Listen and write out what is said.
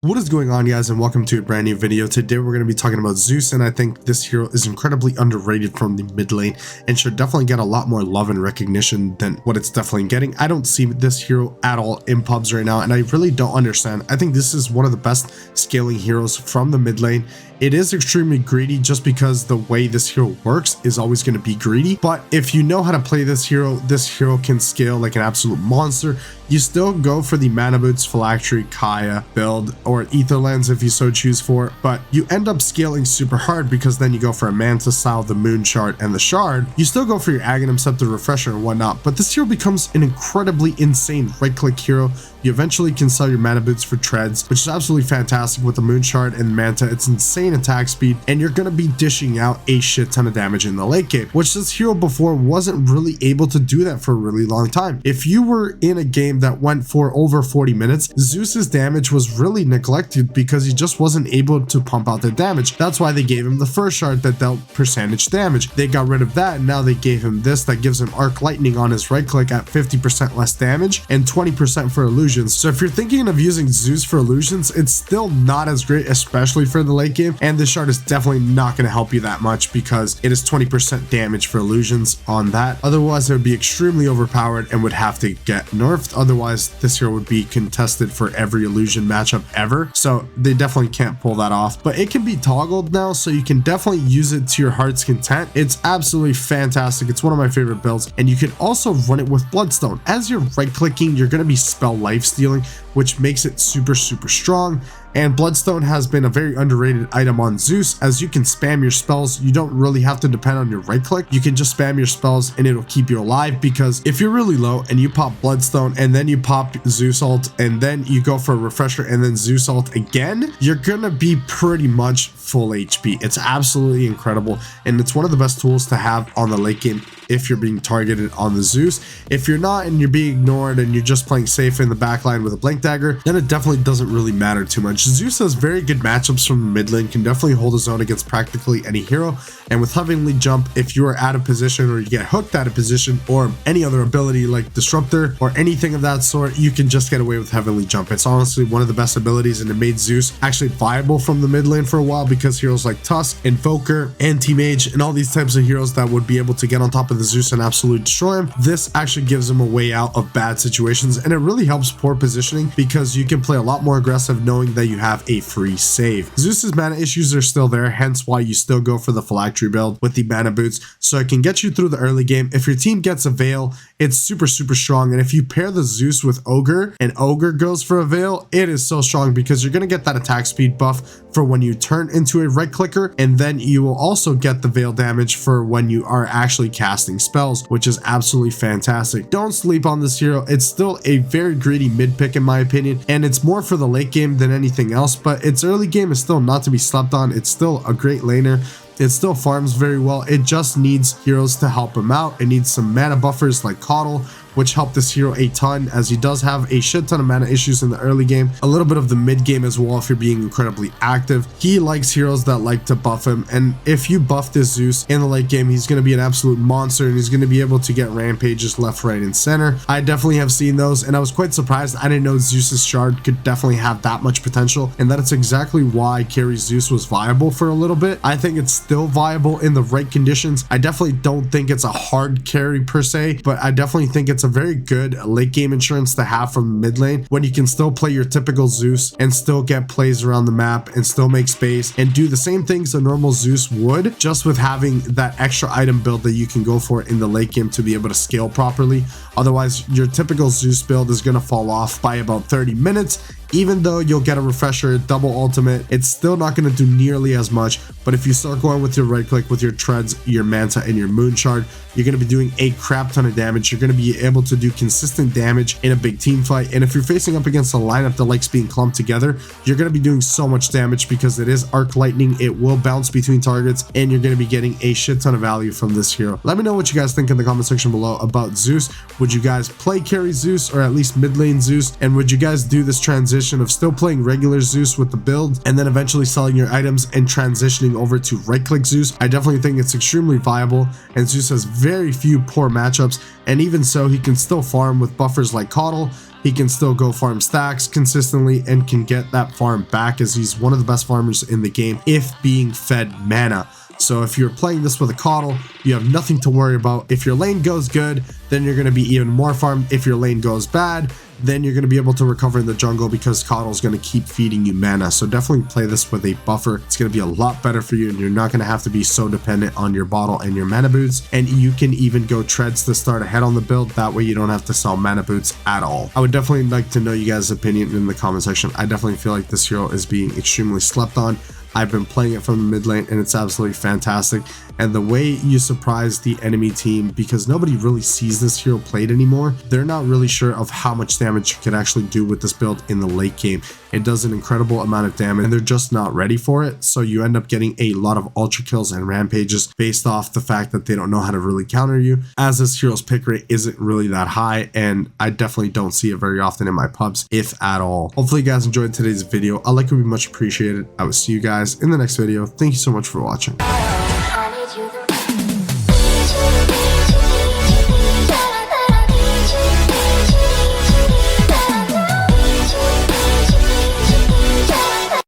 What is going on, guys, and welcome to a brand new video. Today we're going to be talking about Zeus, and I think this hero is incredibly underrated from the mid lane and should definitely get a lot more love and recognition than what it's definitely getting. I don't see this hero at all in pubs right now, and I really don't understand. I think this is one of the best scaling heroes from the mid lane. It is extremely greedy just because the way this hero works is always going to be greedy. But if you know how to play this hero can scale like an absolute monster. You still go for the mana boots, phylactery, Kaya build, or ether lens if you so choose for, but you end up scaling super hard because then you go for a manta style, the moonshard, and the shard. You still go for your Aghanim Scepter refresher and whatnot, but this hero becomes an incredibly insane right click hero. You eventually can sell your mana boots for treads, which is absolutely fantastic with the moonshard and manta. It's insane attack speed, and you're going to be dishing out a shit ton of damage in the late game, which this hero before wasn't really able to do that for a really long time. If you were in a game that went for over 40 minutes, Zeus's damage was really neglected because he just wasn't able to pump out the damage. That's why they gave him the first shard that dealt percentage damage. They got rid of that, and now they gave him this that gives him arc lightning on his right click at 50% less damage and 20% for illusions. So if you're thinking of using Zeus for illusions, it's still not as great, especially for the late game, and this shard is definitely not going to help you that much because it is 20% damage for illusions on that. Otherwise, it would be extremely overpowered and would have to get nerfed. Otherwise, this hero would be contested for every illusion matchup ever, so they definitely can't pull that off. But it can be toggled now, so you can definitely use it to your heart's content. It's absolutely fantastic. It's one of my favorite builds, and you can also run it with Bloodstone. As you're right clicking, you're going to be spell life stealing, which makes it super strong. And Bloodstone has been a very underrated item on Zeus, as you can spam your spells. You don't really have to depend on your right click. You can just spam your spells and it'll keep you alive, because if you're really low and you pop Bloodstone and then you pop Zeus ult and then you go for a refresher and then Zeus ult again, you're gonna be pretty much full HP. It's absolutely incredible, and it's one of the best tools to have on the late game if you're being targeted on the Zeus. If you're not and you're being ignored and you're just playing safe in the backline with a blink dagger, then it definitely doesn't really matter too much. Zeus has very good matchups from the mid lane, can definitely hold his own against practically any hero, and with Heavenly Jump, if you are out of position or you get hooked out of position, or any other ability like Disruptor or anything of that sort, you can just get away with Heavenly Jump. It's honestly one of the best abilities, and it made Zeus actually viable from the mid lane for a while, because heroes like Tusk, Invoker, Anti-Mage, and all these types of heroes that would be able to get on top of the Zeus and absolutely destroy him, this actually gives him a way out of bad situations, and it really helps poor positioning because you can play a lot more aggressive knowing that you have a free save. Zeus's mana issues are still there, hence why you still go for the phylactery build with the mana boots, so it can get you through the early game. If your team gets a Veil, it's super strong, and if you pair the Zeus with Ogre and Ogre goes for a Veil, it is so strong because you're going to get that attack speed buff for when you turn into a right clicker, and then you will also get the Veil damage for when you are actually casting spells, which is absolutely fantastic. Don't sleep on this hero. It's still a very greedy mid pick in my opinion, and it's more for the late game than anything else, but its early game is still not to be slept on. It's still a great laner. It still farms very well. It just needs heroes to help him out. It needs some mana buffers like Coddle, which helped this hero a ton, as he does have a shit ton of mana issues in the early game, a little bit of the mid game as well if you're being incredibly active. He likes heroes that like to buff him, and if you buff this Zeus in the late game, he's going to be an absolute monster, and he's going to be able to get rampages left, right, and center. I definitely have seen those, and I was quite surprised. I didn't know Zeus's shard could definitely have that much potential, and that is exactly why carry Zeus was viable for a little bit. I think it's still viable in the right conditions. I definitely don't think it's a hard carry per se, but I definitely think it's a very good late game insurance to have from the mid lane, when you can still play your typical Zeus and still get plays around the map and still make space and do the same things a normal Zeus would, just with having that extra item build that you can go for in the late game to be able to scale properly. Otherwise, your typical Zeus build is going to fall off by about 30 minutes. Even though you'll get a refresher, double ultimate, it's still not going to do nearly as much. But if you start going with your right click, with your treads, your manta, and your moonshard, you're going to be doing a crap ton of damage. You're going to be able to do consistent damage in a big team fight. And if you're facing up against a lineup that likes being clumped together, you're going to be doing so much damage because it is arc lightning. It will bounce between targets, and you're going to be getting a shit ton of value from this hero. Let me know what you guys think in the comment section below about Zeus. Would you guys play carry Zeus, or at least mid lane Zeus? And would you guys do this transition of still playing regular Zeus with the build and then eventually selling your items and transitioning over to right click Zeus? I definitely think it's extremely viable, and Zeus has very few poor matchups, and even so, he can still farm with buffers like Coddle, he can still go farm stacks consistently and can get that farm back, as he's one of the best farmers in the game if being fed mana. So if you're playing this with a coddle, you have nothing to worry about. If your lane goes good, then you're going to be even more farmed. If your lane goes bad, then you're going to be able to recover in the jungle because coddle's going to keep feeding you mana. So definitely play this with a buffer. It's going to be a lot better for you, and you're not going to have to be so dependent on your bottle and your mana boots. And you can even go treads to start ahead on the build. That way you don't have to sell mana boots at all. I would definitely like to know you guys' opinion in the comment section. I definitely feel like this hero is being extremely slept on. I've been playing it from the mid lane and it's absolutely fantastic. And the way you surprise the enemy team, because nobody really sees this hero played anymore, they're not really sure of how much damage you can actually do with this build in the late game. It does an incredible amount of damage and they're just not ready for it. So you end up getting a lot of ultra kills and rampages based off the fact that they don't know how to really counter you, as this hero's pick rate isn't really that high, and I definitely don't see it very often in my pubs, if at all. Hopefully you guys enjoyed today's video. A like would be much appreciated. I will see you guys in the next video. Thank you so much for watching. I need you.